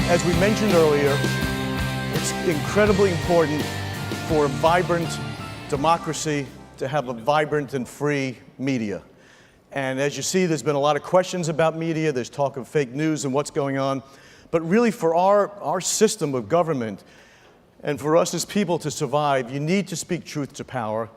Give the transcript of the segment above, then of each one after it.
as we mentioned earlier, it's incredibly important for a vibrant democracy to have a vibrant and free media. And as you see, there's been a lot of questions about media. There's talk of fake news and what's going on. But really, for our system of government, and for us as people to survive, you need to speak truth to power.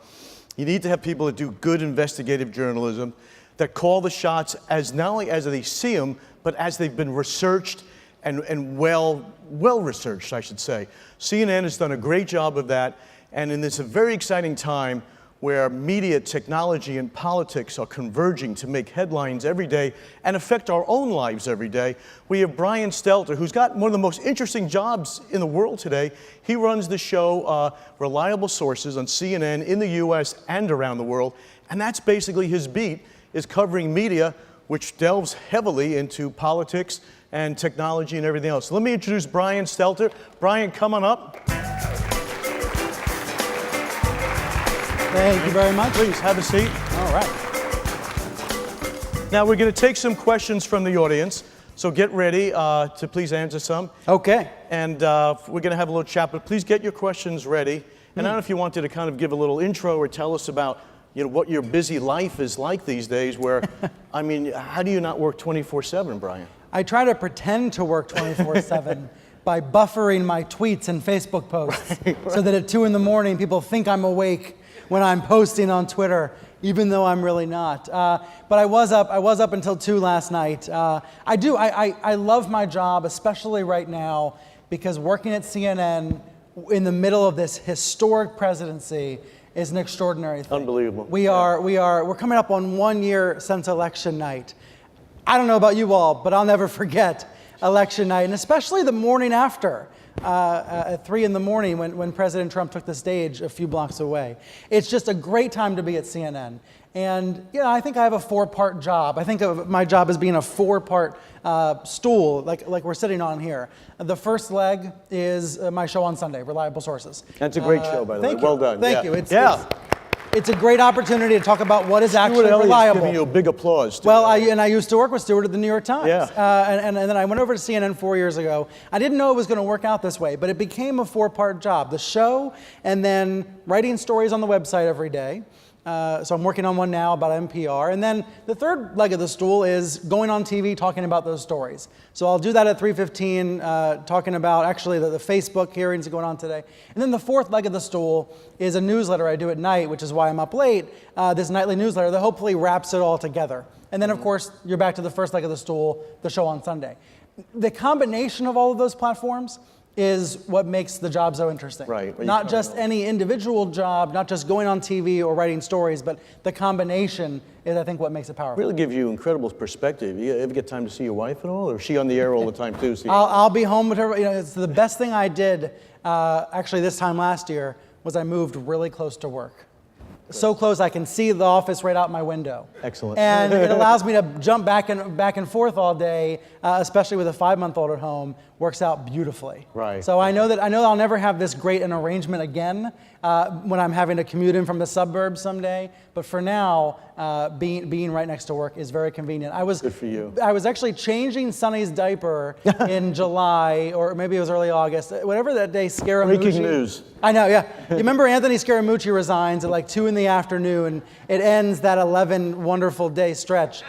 You need to have people that do good investigative journalism, that call the shots as not only as they see them, but as they've been researched and well researched, I should say. CNN has done a great job of that, and in this a very exciting time where media, technology, and politics are converging to make headlines every day and affect our own lives every day. We have Brian Stelter, who's got one of the most interesting jobs in the world today. He runs the show Reliable Sources on CNN in the US and around the world, and that's basically his beat, is covering media, which delves heavily into politics and technology and everything else. So let me introduce Brian Stelter. Brian, come on up. Thank you very much. Please, have a seat. All right. Now, we're going to take some questions from the audience, so get ready to please answer some. Okay. And we're going to have a little chat, but please get your questions ready. And I don't know if you wanted to kind of give a little intro or tell us about what your busy life is like these days where, I mean, how do you not work 24/7, Brian? I try to pretend to work 24/7 by buffering my tweets and Facebook posts so that at 2 in the morning people think I'm awake when I'm posting on Twitter, even though I'm really not. But I was up until 2 last night. I love my job, especially right now, because working at CNN in the middle of this historic presidency is an extraordinary thing. Unbelievable. We're coming up on 1 year since election night. I don't know about you all, but I'll never forget election night, and especially the morning after. At 3 in the morning when President Trump took the stage a few blocks away. It's just a great time to be at CNN. And I think I have a 4-part job. I think of my job as being a 4-part stool, like we're sitting on here. The first leg is my show on Sunday, Reliable Sources. That's a great show, by the way. Thank you. Well done. Thank you. It's a great opportunity to talk about what is actually Stuart Elliott's reliable. giving you a big applause. Well, I used to work with Stuart at the New York Times. Yeah. And then I went over to CNN 4 years ago. I didn't know it was going to work out this way, but it became a 4-part job. The show, and then writing stories on the website every day. So I'm working on one now about NPR. And then the third leg of the stool is going on TV talking about those stories. So I'll do that at 3:15, talking about actually the Facebook hearings going on today. And then the fourth leg of the stool is a newsletter I do at night, which is why I'm up late, this nightly newsletter that hopefully wraps it all together. And then, of course, you're back to the first leg of the stool, the show on Sunday. The combination of all of those platforms is what makes the job so interesting. Right. Not just any individual job, not just going on TV or writing stories, but the combination is, I think, what makes it powerful. Really give you incredible perspective. You ever get time to see your wife at all, or is she on the air all the time too? I'll be home with her. It's the best thing I did, actually this time last year, was I moved really close to work. So close I can see the office right out my window. Excellent. And it allows me to jump back and forth all day, especially with a 5-month-old at home. Works out beautifully. Right. So I know I'll never have this great an arrangement again when I'm having to commute in from the suburbs someday. But for now, being right next to work is very convenient. Good for you. I was actually changing Sonny's diaper in July, or maybe it was early August. Whatever that day, Scaramucci. Breaking news. I know, yeah. You remember Anthony Scaramucci resigns at like 2 in the afternoon. It ends that 11 wonderful day stretch.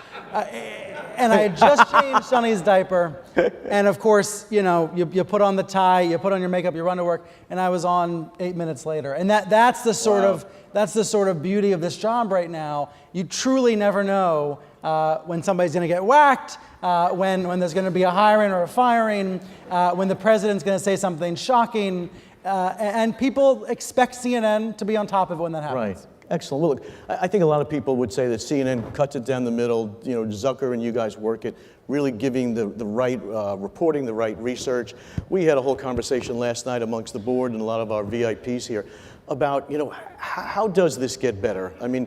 And I had just changed Sonny's diaper. And of course, you put on the tie, you put on your makeup, you run to work, and I was on 8 minutes later. And that's the sort of beauty of this job right now. You truly never know when somebody's going to get whacked, when there's going to be a hiring or a firing, when the president's going to say something shocking. And people expect CNN to be on top of it when that happens. Right. Excellent. Well, look, I think a lot of people would say that CNN cuts it down the middle. Zucker and you guys work it, really giving the right reporting, the right research. We had a whole conversation last night amongst the board and a lot of our VIPs here about, how does this get better? I mean,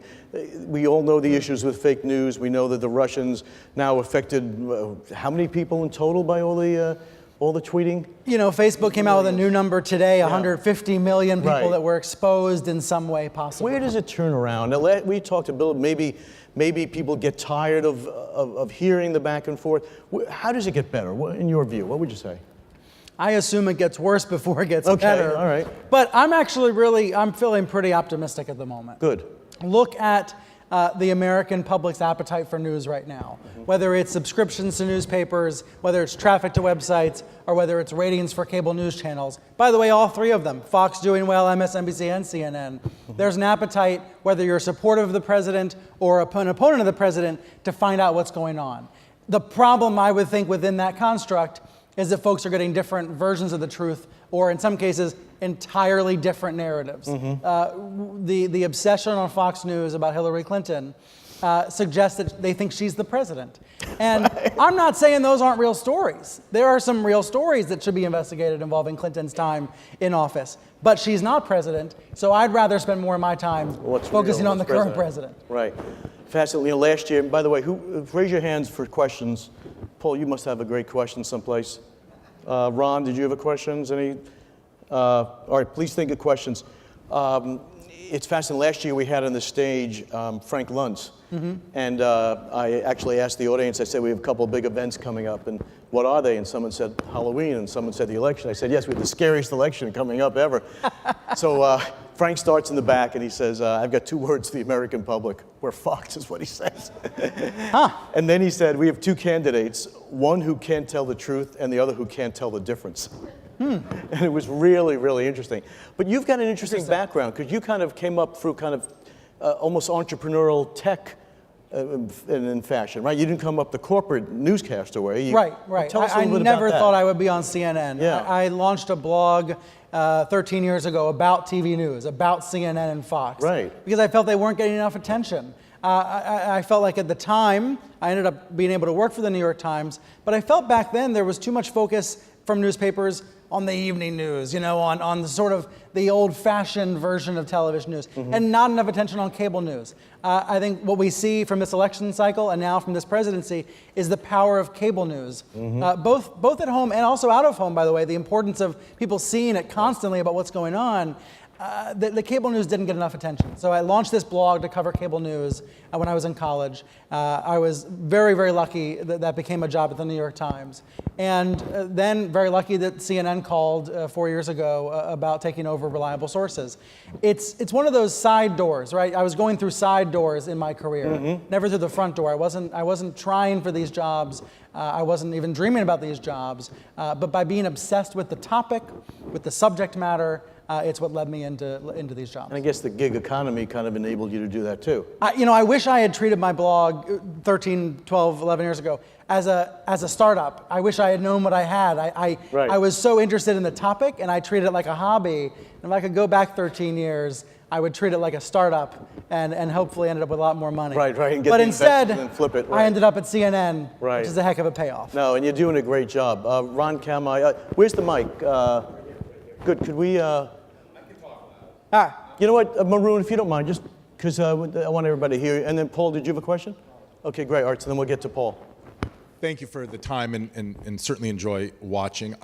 we all know the issues with fake news. We know that the Russians now affected how many people in total by all the tweeting? Facebook came out with a new number today, 150 million people Right. that were exposed in some way possible. Where does it turn around? Now, we talked to Bill, maybe people get tired of hearing the back and forth. How does it get better, in your view? What would you say? I assume it gets worse before it gets Okay, better. all right. But I'm feeling pretty optimistic at the moment. Good. Look at the American public's appetite for news right now, whether it's subscriptions to newspapers, whether it's traffic to websites, or whether it's ratings for cable news channels. By the way, all three of them, Fox doing well, MSNBC and CNN. There's an appetite, whether you're supportive of the president or an opponent of the president, to find out what's going on. The problem, I would think, within that construct is that folks are getting different versions of the truth, or in some cases, entirely different narratives. The obsession on Fox News about Hillary Clinton suggests that they think she's the president. And I'm not saying those aren't real stories. There are some real stories that should be investigated involving Clinton's time in office. But she's not president, so I'd rather spend more of my time focusing on the current president. Right. Fascinating. Last year, by the way, raise your hands for questions. Paul, you must have a great question someplace. Ron, did you have a questions? Any? All right, please think of questions. It's fascinating. Last year we had on the stage Frank Luntz. And I actually asked the audience, I said, we have a couple of big events coming up, and what are they? And someone said Halloween, and someone said the election. I said, yes, we have the scariest election coming up ever. So Frank starts in the back, and he says, I've got 2 words to the American public. We're fucked, is what he says. And then he said, we have 2 candidates, one who can't tell the truth, and the other who can't tell the difference. And it was really, really interesting. But you've got an interesting background, because you kind of came up through kind of almost entrepreneurial tech in fashion, right? You didn't come up the corporate newscaster way. Right. Tell us a I little bit never about that. thought I would be on CNN. Yeah. I launched a blog 13 years ago about TV news, about CNN and Fox. Right. Because I felt they weren't getting enough attention. I felt like at the time, I ended up being able to work for the New York Times, but I felt back then there was too much focus from newspapers on the evening news, you know, on the sort of the old-fashioned version of television news, and not enough attention on cable news. I think what we see from this election cycle and now from this presidency is the power of cable news, both at home and also out of home, by the way, the importance of people seeing it constantly about what's going on. The cable news didn't get enough attention. So I launched this blog to cover cable news when I was in college. I was very, very lucky that that became a job at the New York Times. And then very lucky that CNN called 4 years ago about taking over Reliable Sources. It's one of those side doors, right? I was going through side doors in my career, never through the front door. I wasn't trying for these jobs. I wasn't even dreaming about these jobs. But by being obsessed with the topic, with the subject matter, it's what led me into these jobs. And I guess the gig economy kind of enabled you to do that too. I wish I had treated my blog 13, 12, 11 years ago as a startup. I wish I had known what I had. I was so interested in the topic, and I treated it like a hobby. And if I could go back 13 years, I would treat it like a startup and hopefully ended up with a lot more money. Right, and get but the instead, investment and flip it. I ended up at CNN, Right. which is a heck of a payoff. No, and you're doing a great job. Ron Kamai, where's the mic? Good, could we... You know what, Maroon, if you don't mind, just because I want everybody to hear you. And then, Paul, did you have a question? Okay, great. All right, so then we'll get to Paul. Thank you for the time and certainly enjoy watching.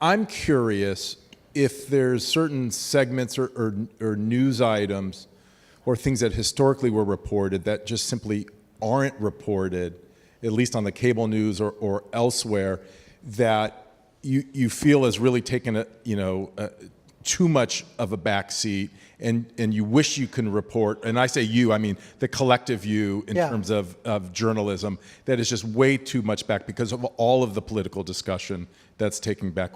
I'm curious if there's certain segments or news items or things that historically were reported that just simply aren't reported, at least on the cable news or elsewhere, that you feel has really taken too much of a backseat, and you wish you can report, and I say you, I mean the collective you in terms of journalism, that is just way too much back because of all of the political discussion that's taking back.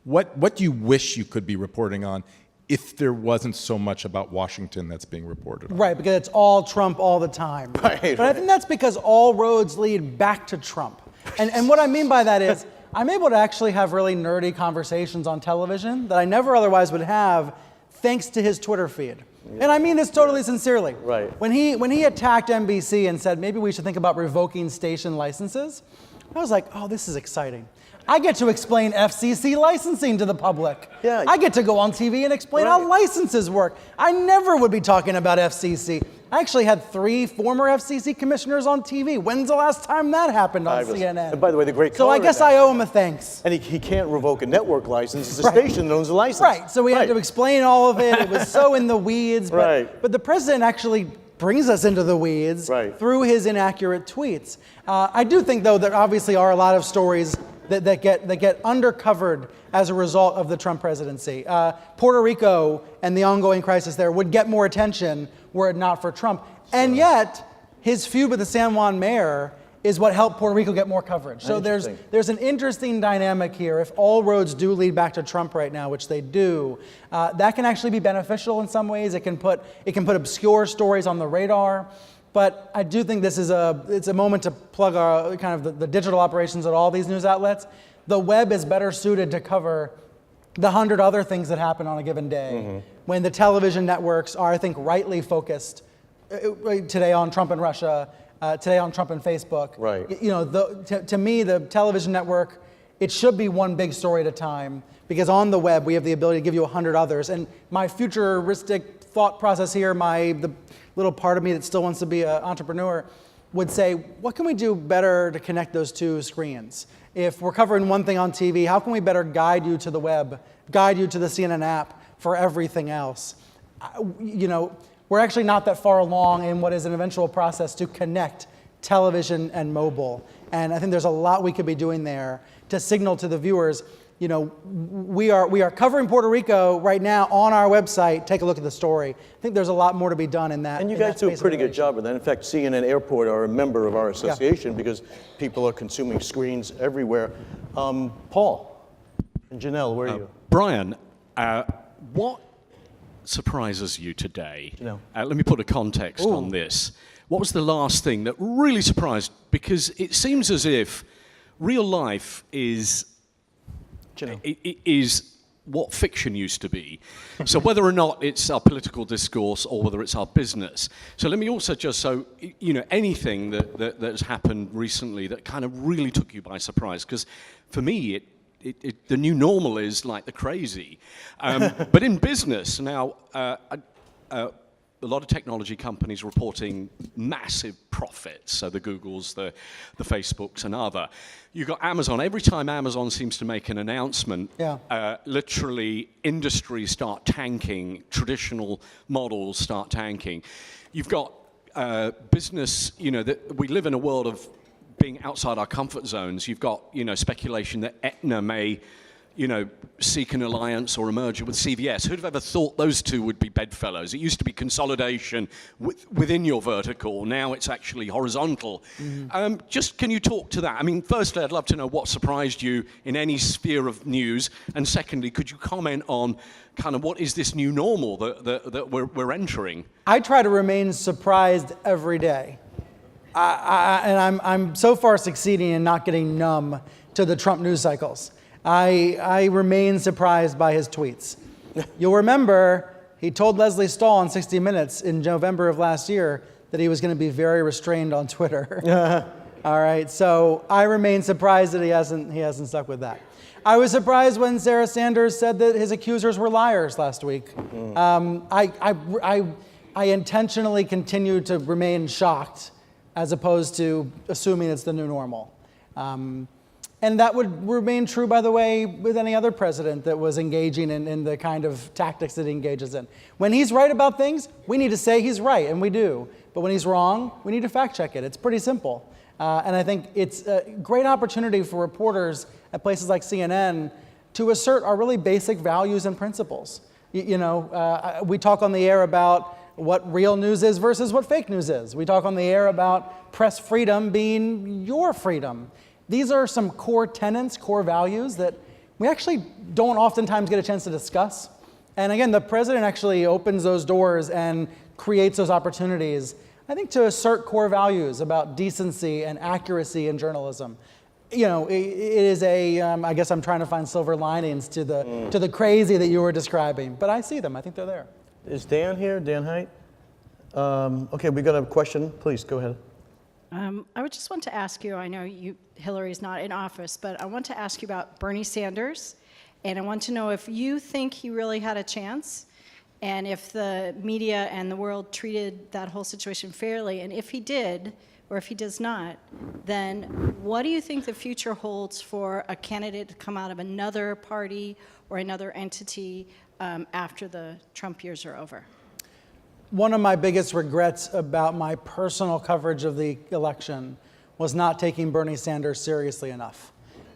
What do you wish you could be reporting on if there wasn't so much about Washington that's being reported on? Right, because it's all Trump all the time. Right. But I think that's because all roads lead back to Trump. And what I mean by that is, I'm able to actually have really nerdy conversations on television that I never otherwise would have thanks to his Twitter feed. Yeah. And I mean this totally sincerely. Right. When he attacked NBC and said, maybe we should think about revoking station licenses, I was like, oh, this is exciting. I get to explain FCC licensing to the public. Yeah. I get to go on TV and explain how licenses work. I never would be talking about FCC. I actually had 3 former FCC commissioners on TV. When's the last time that happened on CNN? And by the way, the great So I guess I owe him a thanks. And he can't revoke a network license. It's the station that owns the license. Right, so we had to explain all of it. It was so in the weeds. But, but the president actually brings us into the weeds through his inaccurate tweets. I do think, though, there obviously are a lot of stories that get undercovered as a result of the Trump presidency. Puerto Rico and the ongoing crisis there would get more attention were it not for Trump. And yet, his feud with the San Juan mayor is what helped Puerto Rico get more coverage. So there's an interesting dynamic here. If all roads do lead back to Trump right now, which they do, that can actually be beneficial in some ways. It can put obscure stories on the radar. But I do think it's a moment to plug our kind of the digital operations at all these news outlets. The web is better suited to cover the 100 other things that happen on a given day. When the television networks are, I think, rightly focused today on Trump and Russia, today on Trump and Facebook. Right. You know, to me, the television network, it should be one big story at a time, because on the web we have the ability to give you 100 others. And my futuristic thought process here, the little part of me that still wants to be an entrepreneur, would say, what can we do better to connect those two screens? If we're covering one thing on TV, how can we better guide you to the web, guide you to the CNN app for everything else? You know, we're actually not that far along in what is an eventual process to connect television and mobile. And I think there's a lot we could be doing there to signal to the viewers, you know, we are covering Puerto Rico right now on our website. Take a look at the story. I think there's a lot more to be done in that. And you guys do a pretty good job with that. In fact, CNN Airport are a member of our association because people are consuming screens everywhere. Paul and Janelle, where are you? Brian, what surprises you today? Janelle. Let me put a context on this. What was the last thing that really surprised? Because it seems as if real life is what fiction used to be. So whether or not it's our political discourse or whether it's our business. So let me also just, anything that has happened recently that kind of really took you by surprise. Because for me, the new normal is like the crazy. But in business, now, a lot of technology companies reporting massive profits, so the Googles, the Facebooks, and other. You've got Amazon. Every time Amazon seems to make an announcement, literally industries start tanking, traditional models start tanking. You've got business, that we live in a world of being outside our comfort zones. You've got, speculation that Aetna may, seek an alliance or a merger with CVS. Who'd have ever thought those two would be bedfellows? It used to be consolidation within your vertical. Now it's actually horizontal. Just can you talk to that? I mean, firstly, I'd love to know what surprised you in any sphere of news. And secondly, could you comment on kind of what is this new normal that we're entering? I try to remain surprised every day. And I'm so far succeeding in not getting numb to the Trump news cycles. I remain surprised by his tweets. You'll remember he told Leslie Stahl on 60 Minutes in November of last year that he was going to be very restrained on Twitter. All right, so I remain surprised that he hasn't stuck with that. I was surprised when Sarah Sanders said that his accusers were liars last week. I intentionally continue to remain shocked as opposed to assuming it's the new normal. And that would remain true, by the way, with any other president that was engaging in the kind of tactics that he engages in. When he's right about things, we need to say he's right, and we do. But when he's wrong, we need to fact check it. It's pretty simple. And I think it's a great opportunity for reporters at places like CNN to assert our really basic values and principles. We talk on the air about what real news is versus what fake news is. We talk on the air about press freedom being your freedom. These are some core tenets, core values that we actually don't oftentimes get a chance to discuss. And again, the president actually opens those doors and creates those opportunities, I think, to assert core values about decency and accuracy in journalism. It is I guess I'm trying to find silver linings to the crazy that you were describing, but I see them. I think they're there. Is Dan here? Dan Haidt? Okay, we got a question. Please, go ahead. I would just want to ask you, I know Hillary's not in office, but I want to ask you about Bernie Sanders, and I want to know if you think he really had a chance, and if the media and the world treated that whole situation fairly, and if he did, or if he does not, then what do you think the future holds for a candidate to come out of another party or another entity after the Trump years are over? One of my biggest regrets about my personal coverage of the election was not taking Bernie Sanders seriously enough.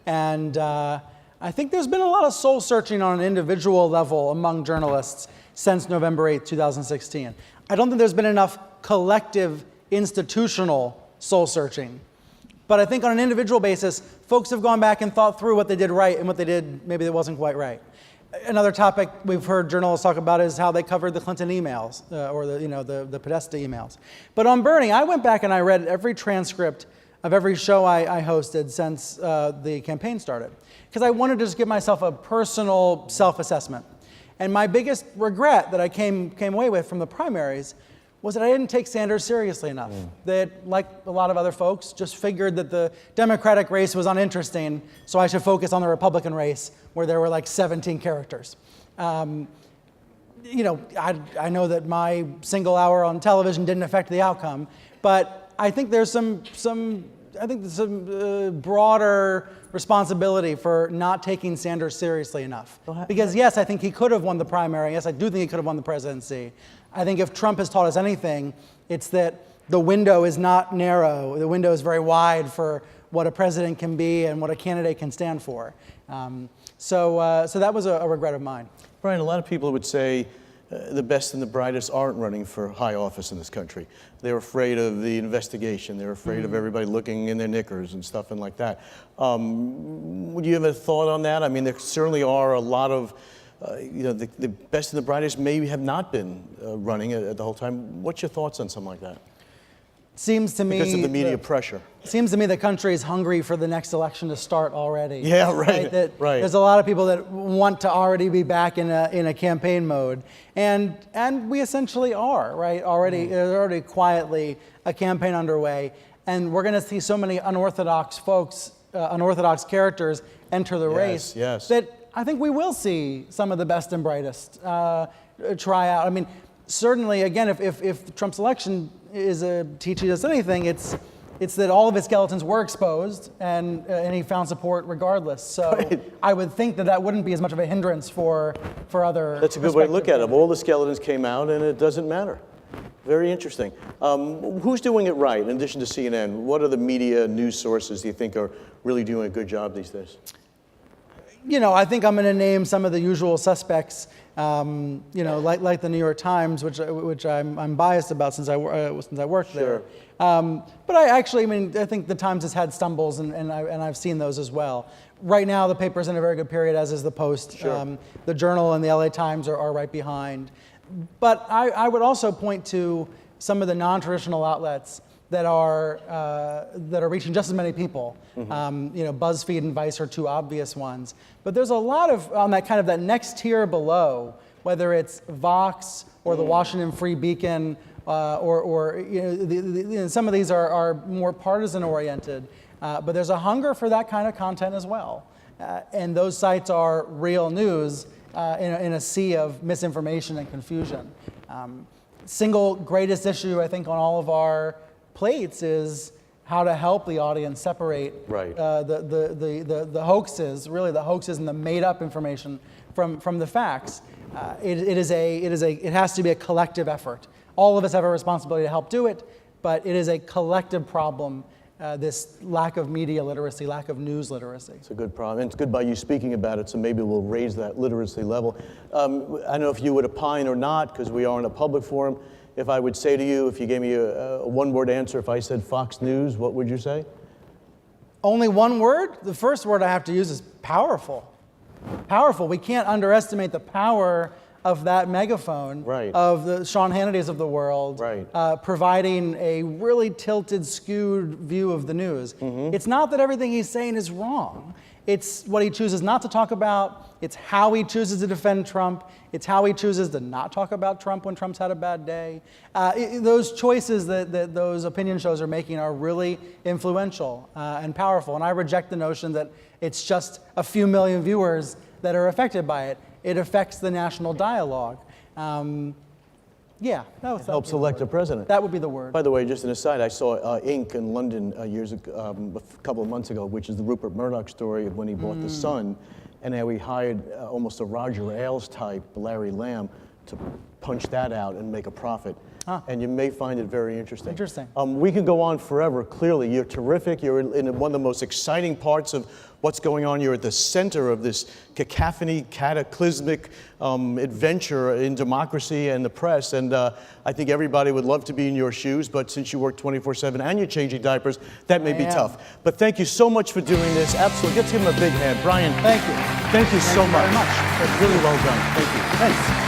And I think there's been a lot of soul searching on an individual level among journalists since November 8th, 2016. I don't think there's been enough collective institutional soul searching. But I think on an individual basis, folks have gone back and thought through what they did right and what they did maybe that wasn't quite right. Another topic we've heard journalists talk about is how they covered the Clinton emails or the Podesta emails. But on Bernie, I went back and I read every transcript of every show I hosted since the campaign started, because I wanted to just give myself a personal self-assessment. And my biggest regret that I came away with from the primaries was that I didn't take Sanders seriously enough. That, like a lot of other folks, just figured that the Democratic race was uninteresting, so I should focus on the Republican race, where there were like 17 characters. I know that my single hour on television didn't affect the outcome, but I think there's some broader responsibility for not taking Sanders seriously enough. Because yes, I think he could have won the primary. Yes, I do think he could have won the presidency. I think if Trump has taught us anything, it's that the window is not narrow. The window is very wide for what a president can be and what a candidate can stand for. So that was a regret of mine. Brian, a lot of people would say the best and the brightest aren't running for high office in this country. They're afraid of the investigation. They're afraid of everybody looking in their knickers and stuff and like that. Would you have a thought on that? I mean, there certainly are a lot of, the best and the brightest maybe have not been running the whole time. What's your thoughts on something like that? Seems to me because of the media pressure. Seems to me the country is hungry for the next election to start already. Yeah, right. Right. There's a lot of people that want to already be back in a campaign mode, and we essentially are, right? There's already quietly a campaign underway, and we're going to see so many unorthodox folks, unorthodox characters enter the race. Yes. That I think we will see some of the best and brightest try out. I mean, certainly, again, if Trump's election teaches us anything, it's that all of his skeletons were exposed and he found support regardless. So right. I would think that wouldn't be as much of a hindrance for other. That's a good way to look at it. All the skeletons came out and it doesn't matter. Very interesting. Who's doing it right in addition to CNN? What are the media news sources do you think are really doing a good job these days? I think I'm going to name some of the usual suspects. Like the New York Times, which I'm biased about since I worked there. But I think the Times has had stumbles, and I've seen those as well. Right now, the paper's in a very good period, as is the Post. Sure. The Journal and the LA Times are right behind. But I would also point to some of the non-traditional outlets that are reaching just as many people. BuzzFeed and Vice are two obvious ones. But there's a lot on that next tier below, whether it's Vox or the Washington Free Beacon, some of these are more partisan oriented. But there's a hunger for that kind of content as well. And those sites are real news in a sea of misinformation and confusion. Single greatest issue, I think, on all of our plates is how to help the audience separate right. The hoaxes, really the hoaxes and the made-up information from the facts. It has to be a collective effort. All of us have a responsibility to help do it, but it is a collective problem. This lack of media literacy, lack of news literacy. It's a good problem, and it's good by you speaking about it, so maybe we'll raise that literacy level. I don't know if you would opine or not, because we are in a public forum. If I would say to you, if you gave me a one-word answer, if I said Fox News, what would you say? Only one word? The first word I have to use is powerful. Powerful. We can't underestimate the power of that megaphone, right. of the Sean Hannitys of the world, right. Providing a really tilted, skewed view of the news. Mm-hmm. It's not that everything he's saying is wrong. It's what he chooses not to talk about. It's how he chooses to defend Trump. It's how he chooses to not talk about Trump when Trump's had a bad day. Those choices that those opinion shows are making are really influential and powerful. And I reject the notion that it's just a few million viewers that are affected by it. It affects the national dialogue. That helps elect a president. That would be the word. By the way, just an aside, I saw Inc. in London a couple of months ago, which is the Rupert Murdoch story of when he bought The Sun, and how he hired almost a Roger Ailes type, Larry Lamb, to punch that out and make a profit. and you may find it very interesting. Interesting. We could go on forever. Clearly, you're terrific. You're in one of the most exciting parts of what's going on. You're at the center of this cacophony, cataclysmic adventure in democracy and the press. And I think everybody would love to be in your shoes, but since you work 24/7 and you're changing diapers, that may be tough. But thank you so much for doing this. Absolutely. Let's give him a big hand. Brian, Thank you. Thank you so much. Very much. That's really well done. Thank you. Thanks.